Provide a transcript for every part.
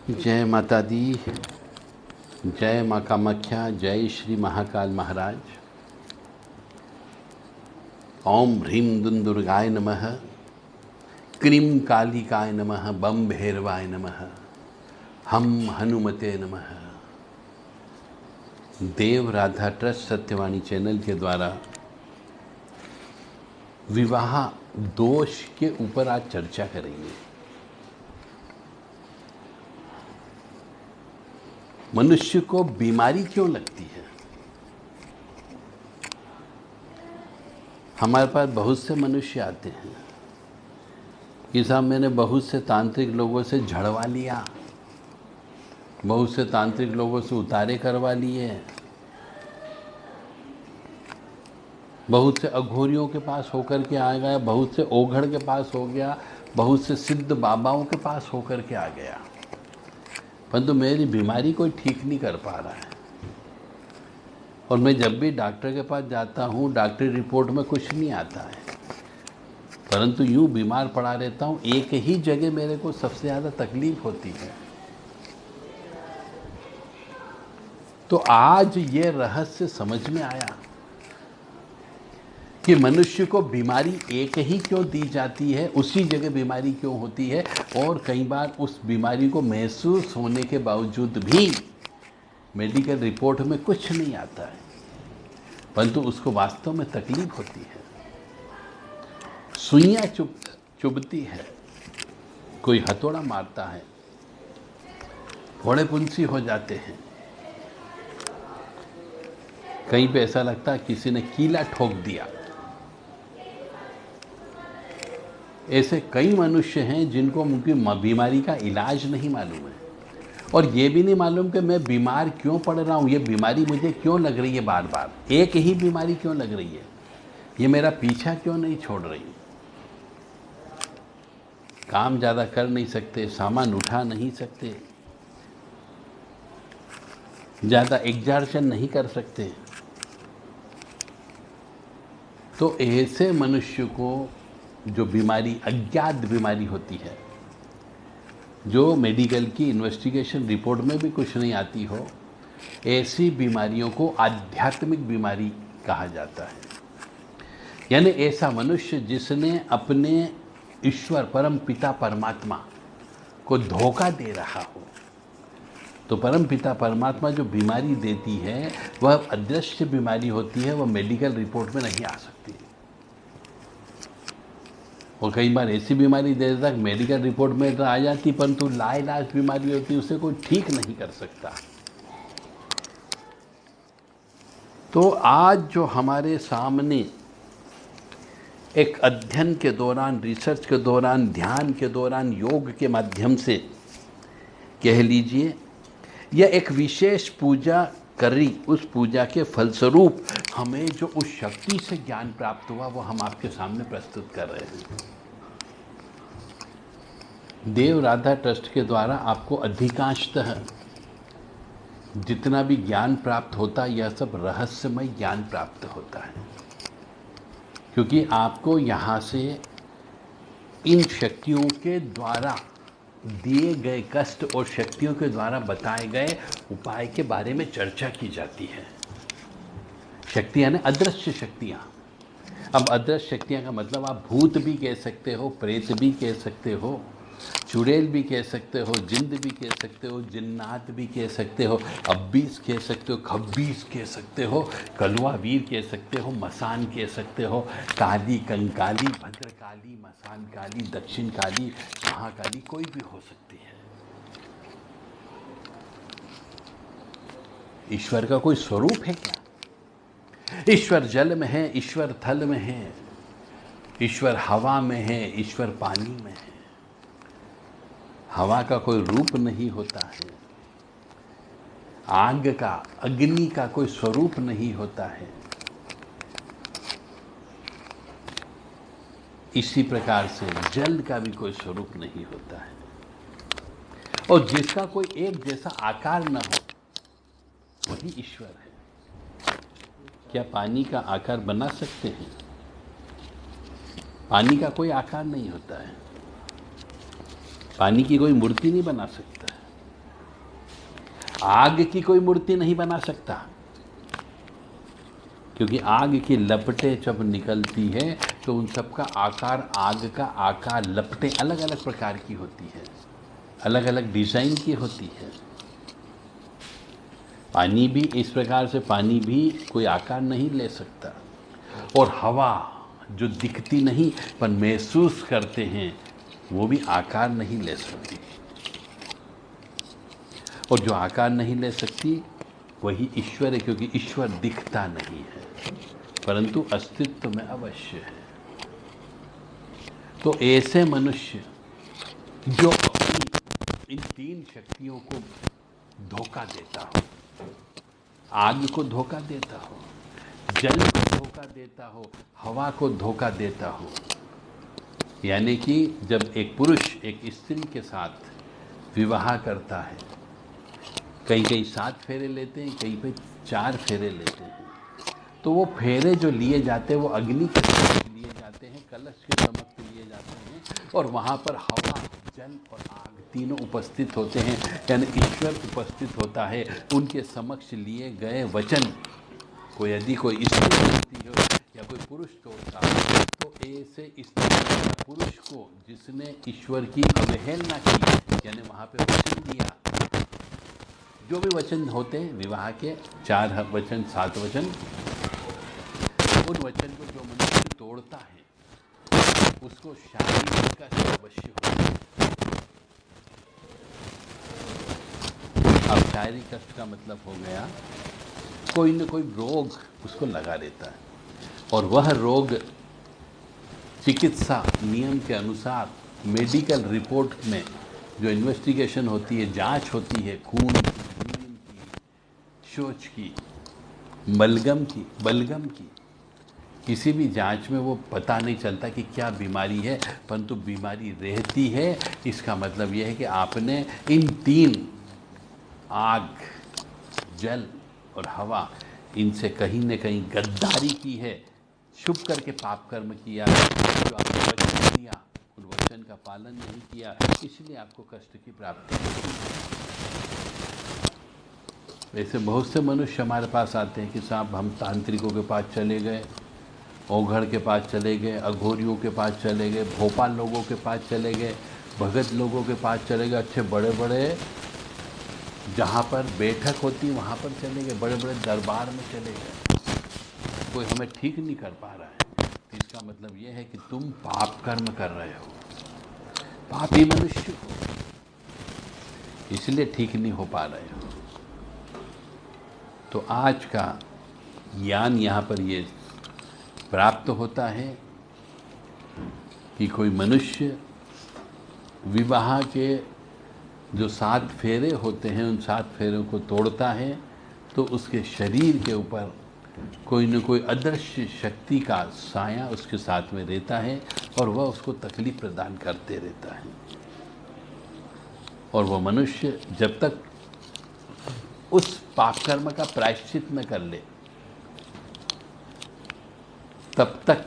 जय माता दी, जय माँ कामाख्या, जय श्री महाकाल महाराज। ओम ह्रीं दुर्गाय नमः, क्रीं कालिकाय नमः, बम भैरवाय नमः, हम हनुमते नमः। देव राधा ट्रस्ट सत्यवाणी चैनल के द्वारा विवाह दोष के ऊपर आज चर्चा करेंगे। मनुष्य को बीमारी क्यों लगती है? हमारे पास बहुत से मनुष्य आते हैं कि साहब मैंने बहुत से तांत्रिक लोगों से झड़वा लिया, बहुत से तांत्रिक लोगों से उतारे करवा लिए, बहुत से अघोरियों के पास होकर के आ गया, बहुत से ओघड़ के पास हो गया, बहुत से सिद्ध बाबाओं के पास होकर के आ गया, परंतु मेरी बीमारी कोई ठीक नहीं कर पा रहा है। और मैं जब भी डॉक्टर के पास जाता हूँ, डॉक्टरी रिपोर्ट में कुछ नहीं आता है, परंतु यूँ बीमार पड़ा रहता हूँ। एक ही जगह मेरे को सबसे ज़्यादा तकलीफ होती है। तो आज ये रहस्य समझ में आया कि मनुष्य को बीमारी एक ही क्यों दी जाती है, उसी जगह बीमारी क्यों होती है, और कई बार उस बीमारी को महसूस होने के बावजूद भी मेडिकल रिपोर्ट में कुछ नहीं आता है, परंतु उसको वास्तव में तकलीफ होती है। सुइयां चुभती है, कोई हथौड़ा मारता है, फोड़े पुंसी हो जाते हैं, कहीं पे ऐसा लगता है किसी ने कीला ठोक दिया। ऐसे कई मनुष्य हैं जिनको उनकी बीमारी का इलाज नहीं मालूम है, और ये भी नहीं मालूम कि मैं बीमार क्यों पड़ रहा हूँ, ये बीमारी मुझे क्यों लग रही है, बार बार एक ही बीमारी क्यों लग रही है, ये मेरा पीछा क्यों नहीं छोड़ रही। काम ज़्यादा कर नहीं सकते, सामान उठा नहीं सकते, ज़्यादा एग्जर्शन नहीं कर सकते। तो ऐसे मनुष्य को जो बीमारी अज्ञात बीमारी होती है, जो मेडिकल की इन्वेस्टिगेशन रिपोर्ट में भी कुछ नहीं आती हो, ऐसी बीमारियों को आध्यात्मिक बीमारी कहा जाता है। यानी ऐसा मनुष्य जिसने अपने ईश्वर परम पिता परमात्मा को धोखा दे रहा हो, तो परम पिता परमात्मा जो बीमारी देती है वह अदृश्य बीमारी होती है, वह मेडिकल रिपोर्ट में नहीं आ सकती। और कई बार ऐसी बीमारी देर तक मेडिकल रिपोर्ट में तो आ जाती, परंतु लाइलाज बीमारी होती, उसे कोई ठीक नहीं कर सकता। तो आज जो हमारे सामने एक अध्ययन के दौरान, रिसर्च के दौरान, ध्यान के दौरान, योग के माध्यम से कह लीजिए, यह एक विशेष पूजा करी, उस पूजा के फलस्वरूप हमें जो उस शक्ति से ज्ञान प्राप्त हुआ वो हम आपके सामने प्रस्तुत कर रहे हैं। देव राधा ट्रस्ट के द्वारा आपको अधिकांशतः जितना भी ज्ञान प्राप्त होता है, यह सब रहस्यमय ज्ञान प्राप्त होता है, क्योंकि आपको यहाँ से इन शक्तियों के द्वारा दिए गए कष्ट और शक्तियों के द्वारा बताए गए उपाय के बारे में चर्चा की जाती है। शक्ति यानी अदृश्य शक्तियाँ। अब अदृश्य शक्तियाँ का मतलब आप भूत भी कह सकते हो, प्रेत भी कह सकते हो, चुड़ैल भी कह सकते हो, जिंद भी कह सकते हो, जिन्नात भी कह सकते हो, अब्बीस कह सकते हो, खब्बीस कह सकते हो, कलवा वीर कह सकते हो, मसान कह सकते हो, काली, कंकाली, भद्रकाली, मसान काली, दक्षिण काली, महाकाली, कोई भी हो सकती है। ईश्वर का कोई स्वरूप है क्या? ईश्वर जल में है, ईश्वर थल में है, ईश्वर हवा में है, ईश्वर पानी में है। हवा का कोई रूप नहीं होता है, आग का, अग्नि का कोई स्वरूप नहीं होता है। इसी प्रकार से जल का भी कोई स्वरूप नहीं होता है, और जिसका कोई एक जैसा आकार न हो वही ईश्वर है। क्या पानी का आकार बना सकते हैं? पानी का कोई आकार नहीं होता है, पानी की कोई मूर्ति नहीं बना सकता है। आग की कोई मूर्ति नहीं बना सकता, क्योंकि आग की लपटें जब निकलती है तो उन सब का आकार, आग का आकार, लपटें अलग अलग प्रकार की होती है, अलग अलग डिज़ाइन की होती है। पानी भी इस प्रकार से, पानी भी कोई आकार नहीं ले सकता। और हवा जो दिखती नहीं पर महसूस करते हैं, वो भी आकार नहीं ले सकती। और जो आकार नहीं ले सकती वही ईश्वर है, क्योंकि ईश्वर दिखता नहीं है परंतु अस्तित्व में अवश्य है। तो ऐसे मनुष्य जो अपनी इन तीन शक्तियों को धोखा देता हो, आग को धोखा देता हो, जल को धोखा देता हो, हवा को धोखा देता हो, यानी कि जब एक पुरुष एक स्त्री के साथ विवाह करता है, कई कई 7 फेरे लेते हैं, कई पे 4 फेरे लेते हैं, तो वो फेरे जो लिए जाते हैं वो अग्नि के समक्ष लिए जाते हैं, कलश के समक्ष लिए जाते हैं, और वहाँ पर हवा, जल और आग तीनों उपस्थित होते हैं, यानी ईश्वर उपस्थित होता है। उनके समक्ष लिए गए वचन कोई यदि कोई स्त्री होती हो या कोई पुरुष तोड़ता हो, तो ऐसे स्त्री या पुरुष को जिसने ईश्वर की अवहेलना की, यानी वहाँ पे वचन दिया, जो भी वचन होते हैं विवाह के 4 वचन 7 वचन, उन वचन को जो मनुष्य तोड़ता है उसको शारीरिक कष्ट अवश्य होता है। अब शारीरिक कष्ट का मतलब हो गया कोई न कोई रोग उसको लगा रहता है, और वह रोग चिकित्सा नियम के अनुसार मेडिकल रिपोर्ट में जो इन्वेस्टिगेशन होती है, जांच होती है, खून की, यूरिन की, शौच की, बलगम की, किसी भी जांच में वो पता नहीं चलता कि क्या बीमारी है, परंतु बीमारी रहती है। इसका मतलब यह है कि आपने इन 3 आग, जल और हवा, इनसे कहीं न कहीं गद्दारी की है, छुप करके पाप कर्म किया, जो आपने वचन दिया उन वचन का पालन नहीं किया, इसलिए आपको कष्ट की प्राप्ति होती है। वैसे बहुत से मनुष्य हमारे पास आते हैं कि साहब हम तांत्रिकों के पास चले गए, ओघड़ के पास चले गए, अघोरियों के पास चले गए, भोपाल लोगों के पास चले गए, भगत लोगों के पास चले गए, अच्छे बड़े बड़े जहाँ पर बैठक होती वहाँ पर चले गए, बड़े बड़े दरबार में चले गए, कोई हमें ठीक नहीं कर पा रहा है। तो इसका मतलब ये है कि तुम पाप कर्म कर रहे हो, पापी मनुष्य हो, इसलिए ठीक नहीं हो पा रहे हो। तो आज का ज्ञान यहाँ पर ये प्राप्त होता है कि कोई मनुष्य विवाह के जो 7 फेरे होते हैं उन 7 फेरों को तोड़ता है, तो उसके शरीर के ऊपर कोई न कोई अदृश्य शक्ति का साया उसके साथ में रहता है, और वह उसको तकलीफ प्रदान करते रहता है। और वह मनुष्य जब तक उस पाप कर्म का प्रायश्चित न कर ले, तब तक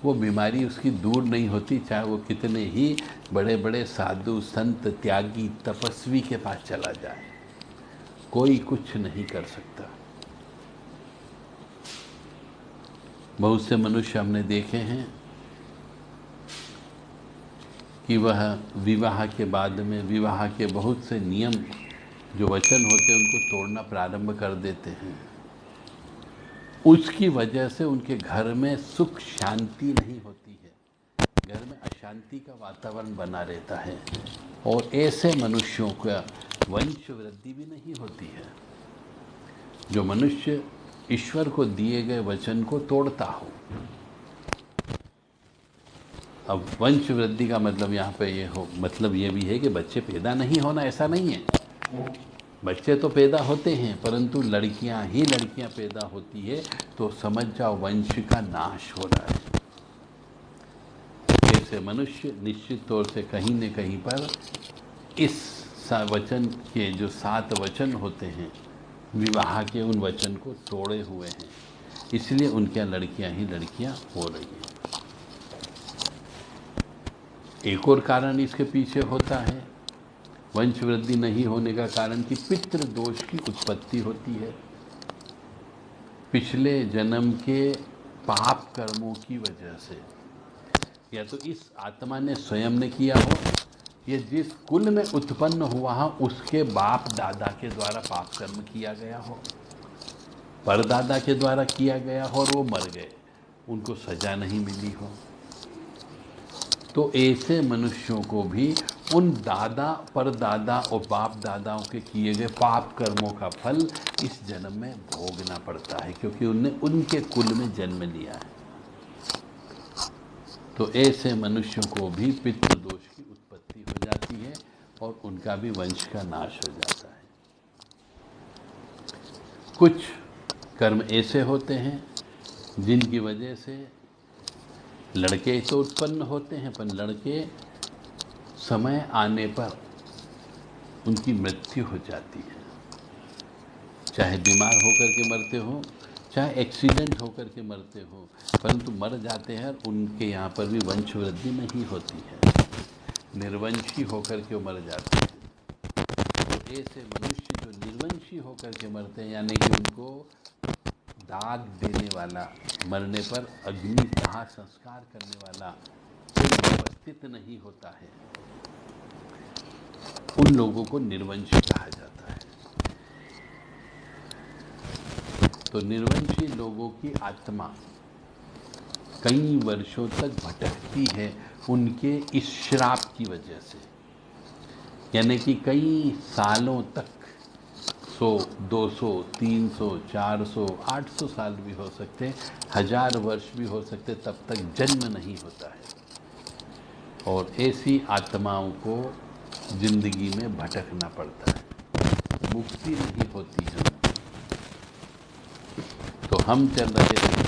वो बीमारी उसकी दूर नहीं होती, चाहे वो कितने ही बड़े बड़े साधु संत त्यागी तपस्वी के पास चला जाए, कोई कुछ नहीं कर सकता। बहुत से मनुष्य हमने देखे हैं कि वह विवाह के बाद में विवाह के बहुत से नियम जो वचन होते हैं उनको तोड़ना प्रारंभ कर देते हैं। उसकी वजह से उनके घर में सुख शांति नहीं होती है, घर में अशांति का वातावरण बना रहता है, और ऐसे मनुष्यों का वंश वृद्धि भी नहीं होती है। जो मनुष्य ईश्वर को दिए गए वचन को तोड़ता हो। अब वंश वृद्धि का मतलब यहाँ पे ये हो, मतलब ये भी है कि बच्चे पैदा नहीं होना, ऐसा नहीं है। बच्चे तो पैदा होते हैं, परंतु लड़कियां ही लड़कियां पैदा होती है, तो समझ जाओ वंश का नाश हो रहा है। ऐसे मनुष्य निश्चित तौर से कहीं न कहीं पर इस वचन के जो 7 वचन होते हैं विवाह के, उन वचन को तोड़े हुए हैं, इसलिए उनके यहाँ लड़कियां ही लड़कियां हो रही हैं। एक और कारण इसके पीछे होता है वंश वृद्धि नहीं होने का कारण कि पितृ दोष की उत्पत्ति होती है। पिछले जन्म के पाप कर्मों की वजह से, या तो इस आत्मा ने स्वयं ने किया हो, या जिस कुल में उत्पन्न हुआ हो उसके बाप दादा के द्वारा पाप कर्म किया गया हो, परदादा के द्वारा किया गया हो और वो मर गए, उनको सजा नहीं मिली हो, तो ऐसे मनुष्यों को भी उन दादा परदादा और बाप दादाओं के किए गए पाप कर्मों का फल इस जन्म में भोगना पड़ता है, क्योंकि उनने उनके कुल में जन्म लिया है। तो ऐसे मनुष्यों को भी पितृदोष की उत्पत्ति हो जाती है और उनका भी वंश का नाश हो जाता है। कुछ कर्म ऐसे होते हैं जिनकी वजह से लड़के तो उत्पन्न होते हैं, पर लड़के समय आने पर उनकी मृत्यु हो जाती है, चाहे बीमार होकर के मरते हो, चाहे एक्सीडेंट होकर के मरते हो, परंतु मर जाते हैं। उनके यहाँ पर भी वंश वृद्धि नहीं होती है, निर्वंशी होकर के वो मर जाते हैं। तो ऐसे मनुष्य जो निर्वंशी होकर के मरते हैं, यानी कि उनको दाग देने वाला, मरने पर अग्नि दाह संस्कार करने वाला कोई उपस्थित नहीं होता है, उन लोगों को निर्वंशी कहा जाता है। तो निर्वंशी लोगों की आत्मा कई वर्षों तक भटकती है उनके इस श्राप की वजह से, यानी कि कई सालों तक, 100, 200, 300, 400, 800 साल भी हो सकते हैं, 1000 वर्ष भी हो सकते, तब तक जन्म नहीं होता है और ऐसी आत्माओं को जिंदगी में भटकना पड़ता है, मुक्ति नहीं होती है। तो हम चल रहे हैं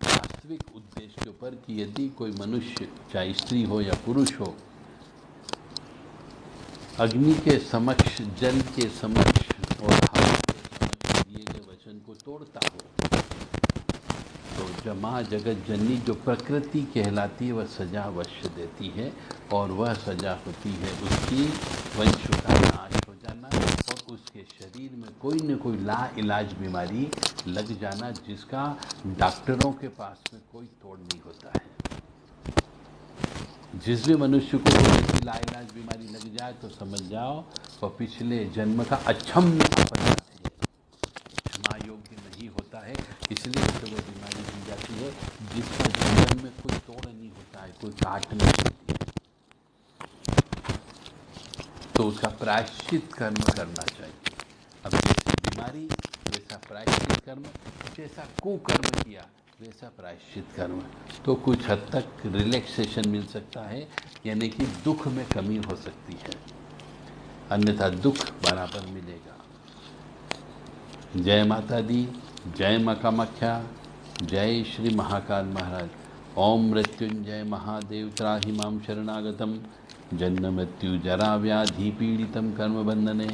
वास्तविक उद्देश्य के ऊपर कि यदि कोई मनुष्य, चाहे स्त्री हो या पुरुष हो, अग्नि के समक्ष, जल के समक्ष और हवा के समक्ष दिए गए वचन को तोड़ता हो, तो जमा जगत जननी जो प्रकृति कहलाती है वह सजा अवश्य देती है, और वह सजा होती है उसकी वंश का नाश हो जाना और उसके शरीर में कोई न कोई लाइलाज बीमारी लग जाना, जिसका डॉक्टरों के पास में कोई तोड़ नहीं होता है। जिस भी मनुष्य को कोई ऐसी लाइलाज बीमारी लग जाए तो समझ जाओ वह पिछले जन्म का अक्षम्य अपराध है, क्षमा योग्य नहीं होता है, इसलिए उसे वो बीमारी दी जाती है जिसका जीवन में कोई तोड़ नहीं होता है, कोई काट नहीं होती है। तो उसका प्रायश्चित कर्म करना चाहिए। अब जैसी बीमारी वैसा प्रायश्चित कर्म, जैसा कुकर्म किया वैसा प्रायश्चित कर्म, तो कुछ हद तक रिलैक्सेशन मिल सकता है, यानी कि दुख में कमी हो सकती है, अन्यथा दुख बराबर मिलेगा। जय माता दी, जय मां कामाख्या, जय श्री महाकाल महाराज। ओम मृत्युंजय महादेव त्राहि मां शरणागतम, जन्म मृत्यु जरा व्याधि पीड़ितम कर्म बंधने।